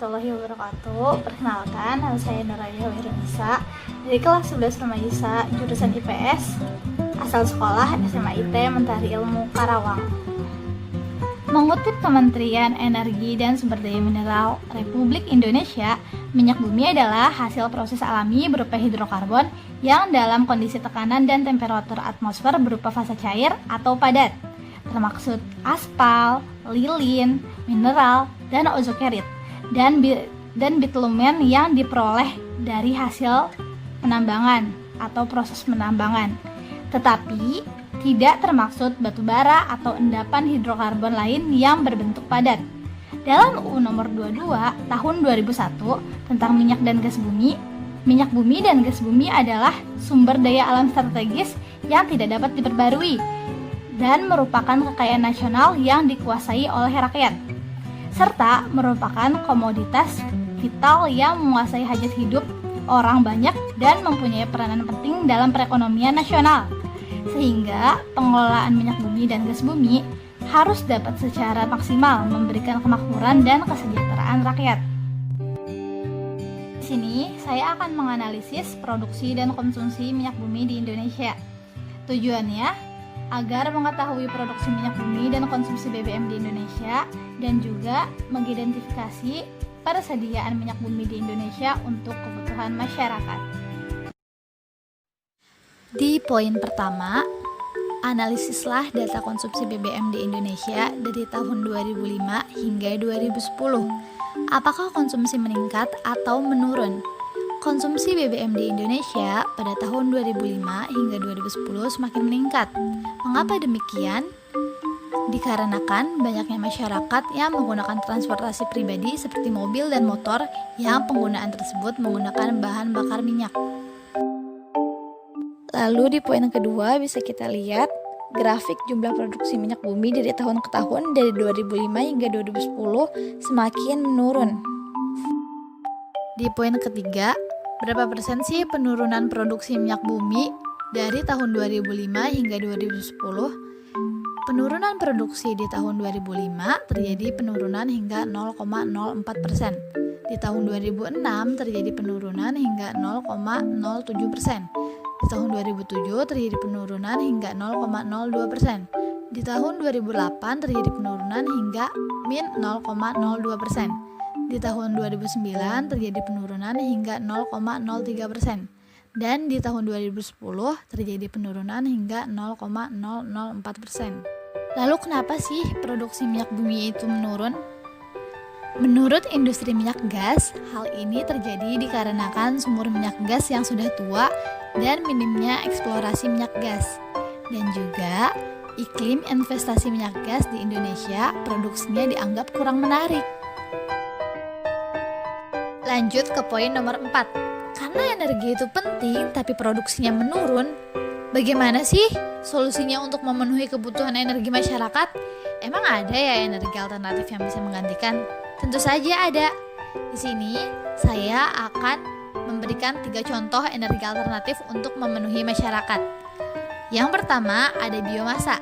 warahmatullahi wabarakatuh. Perkenalkan, nama saya Nuraya Wirunisa dari kelas 11 Remaisa, jurusan IPS, asal sekolah SMA IT Mentari Ilmu Karawang. Mengutip Kementerian Energi dan Sumber Daya Mineral Republik Indonesia, minyak bumi adalah hasil proses alami berupa hidrokarbon yang dalam kondisi tekanan dan temperatur atmosfer berupa fasa cair atau padat, termaksud aspal, lilin, mineral, dan ozokerit, dan bitumen yang diperoleh dari hasil penambangan atau proses penambangan, tetapi tidak termaksud batu bara atau endapan hidrokarbon lain yang berbentuk padat. Dalam UU Nomor 22 Tahun 2001 tentang minyak dan gas bumi, minyak bumi dan gas bumi adalah sumber daya alam strategis yang tidak dapat diperbarui dan merupakan kekayaan nasional yang dikuasai oleh rakyat, serta merupakan komoditas vital yang menguasai hajat hidup orang banyak dan mempunyai peranan penting dalam perekonomian nasional, sehingga pengelolaan minyak bumi dan gas bumi harus dapat secara maksimal memberikan kemakmuran dan kesejahteraan rakyat. Di sini saya akan menganalisis produksi dan konsumsi minyak bumi di Indonesia. Tujuannya agar mengetahui produksi minyak bumi dan konsumsi BBM di Indonesia, dan juga mengidentifikasi persediaan minyak bumi di Indonesia untuk kebutuhan masyarakat. Di poin pertama, analisislah data konsumsi BBM di Indonesia dari tahun 2005 hingga 2010. Apakah konsumsi meningkat atau menurun? Konsumsi BBM di Indonesia pada tahun 2005 hingga 2010 semakin meningkat. Mengapa demikian? Dikarenakan banyaknya masyarakat yang menggunakan transportasi pribadi seperti mobil dan motor yang penggunaan tersebut menggunakan bahan bakar minyak. Lalu di poin kedua bisa kita lihat grafik jumlah produksi minyak bumi dari tahun ke tahun dari 2005 hingga 2010 semakin menurun. Di poin ketiga, berapa persen sih penurunan produksi minyak bumi dari tahun 2005 hingga 2010? Penurunan produksi di tahun 2005 terjadi penurunan hingga 0,04%. Di tahun 2006 terjadi penurunan hingga 0,07%. Di tahun 2007 terjadi penurunan hingga 0,02%. Di tahun 2008 terjadi penurunan hingga min 0,02%. Di tahun 2009 terjadi penurunan hingga 0,03%. Dan di tahun 2010 terjadi penurunan hingga 0,004%. Lalu kenapa sih produksi minyak bumi itu menurun? Menurut industri minyak gas, hal ini terjadi dikarenakan sumur minyak gas yang sudah tua dan minimnya eksplorasi minyak gas. Dan juga iklim investasi minyak gas di Indonesia produksinya dianggap kurang menarik. Lanjut ke poin nomor 4. Karena energi itu penting tapi produksinya menurun, bagaimana sih solusinya untuk memenuhi kebutuhan energi masyarakat? Emang ada ya energi alternatif yang bisa menggantikan? Tentu saja ada. Di sini saya akan memberikan 3 contoh energi alternatif untuk memenuhi masyarakat. Yang pertama ada biomasa.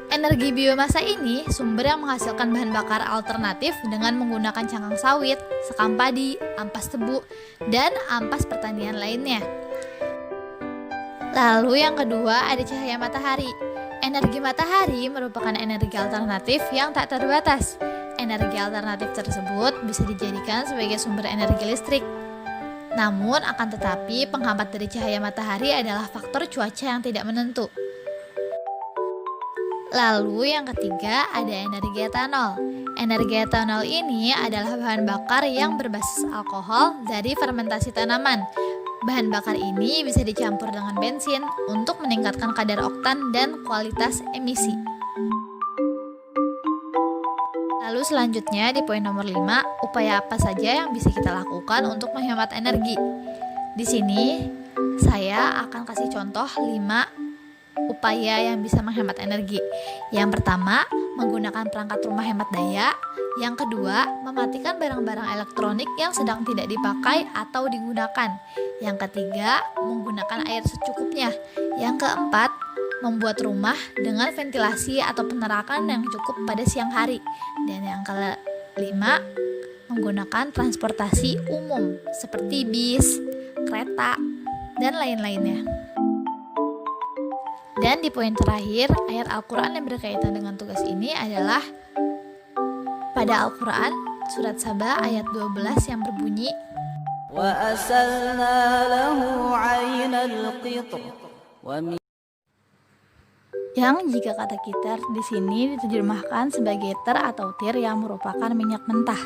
Energi biomasa ini sumber yang menghasilkan bahan bakar alternatif dengan menggunakan cangkang sawit, sekam padi, ampas tebu, dan ampas pertanian lainnya. Lalu yang kedua ada cahaya matahari. Energi matahari merupakan energi alternatif yang tak terbatas. Energi alternatif tersebut bisa dijadikan sebagai sumber energi listrik. Namun akan tetapi penghambat dari cahaya matahari adalah faktor cuaca yang tidak menentu. Lalu yang ketiga ada energi etanol. Energi etanol ini adalah bahan bakar yang berbasis alkohol dari fermentasi tanaman. Bahan bakar ini bisa dicampur dengan bensin untuk meningkatkan kadar oktan dan kualitas emisi. Lalu selanjutnya di poin nomor 5, upaya apa saja yang bisa kita lakukan untuk menghemat energi? Di sini saya akan kasih contoh 5 upaya yang bisa menghemat energi. Yang pertama, menggunakan perangkat rumah hemat daya. Yang kedua, mematikan barang-barang elektronik yang sedang tidak dipakai atau digunakan. Yang ketiga, menggunakan air secukupnya. Yang keempat, membuat rumah dengan ventilasi atau penerakan yang cukup pada siang hari. Dan yang kelima, menggunakan transportasi umum seperti bis, kereta, dan lain-lainnya. Dan di poin terakhir, ayat Al-Quran yang berkaitan dengan tugas ini adalah pada Al-Quran, surat Saba ayat 12 yang berbunyi, وَأَسَلْنَا لَهُ عَيْنَ الْقِطْرِ yang jika kata kitar di sini diterjemahkan sebagai ter atau tir yang merupakan minyak mentah.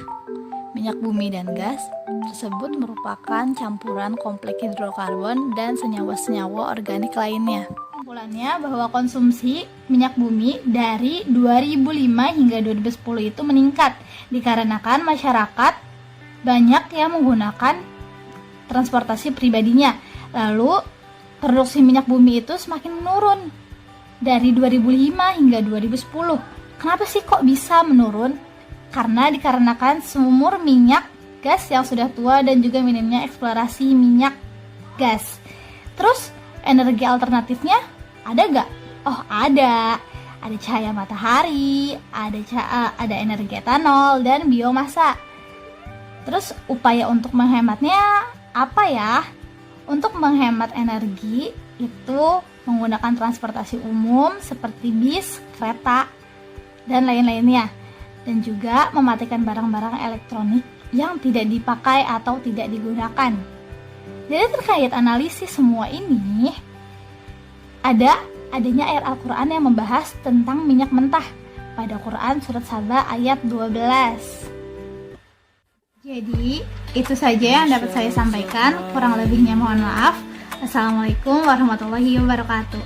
Minyak bumi dan gas tersebut merupakan campuran kompleks hidrokarbon dan senyawa-senyawa organik lainnya. Kesimpulannya bahwa konsumsi minyak bumi dari 2005 hingga 2010 itu meningkat dikarenakan masyarakat banyak yang menggunakan transportasi pribadinya. Lalu produksi minyak bumi itu semakin menurun dari 2005 hingga 2010. Kenapa sih kok bisa menurun? Karena dikarenakan sumur minyak gas yang sudah tua dan juga minimnya eksplorasi minyak gas. Terus energi alternatifnya ada gak? Oh ada. Ada cahaya matahari, ada energi etanol dan biomasa. Terus upaya untuk menghematnya apa ya? Untuk menghemat energi itu menggunakan transportasi umum seperti bis, kereta, dan lain-lainnya. Dan juga mematikan barang-barang elektronik yang tidak dipakai atau tidak digunakan. Jadi terkait analisis semua ini, adanya ayat Al-Quran yang membahas tentang minyak mentah pada Quran surat Saba ayat 12. Jadi itu saja yang dapat saya sampaikan, kurang lebihnya mohon maaf. Assalamualaikum warahmatullahi wabarakatuh.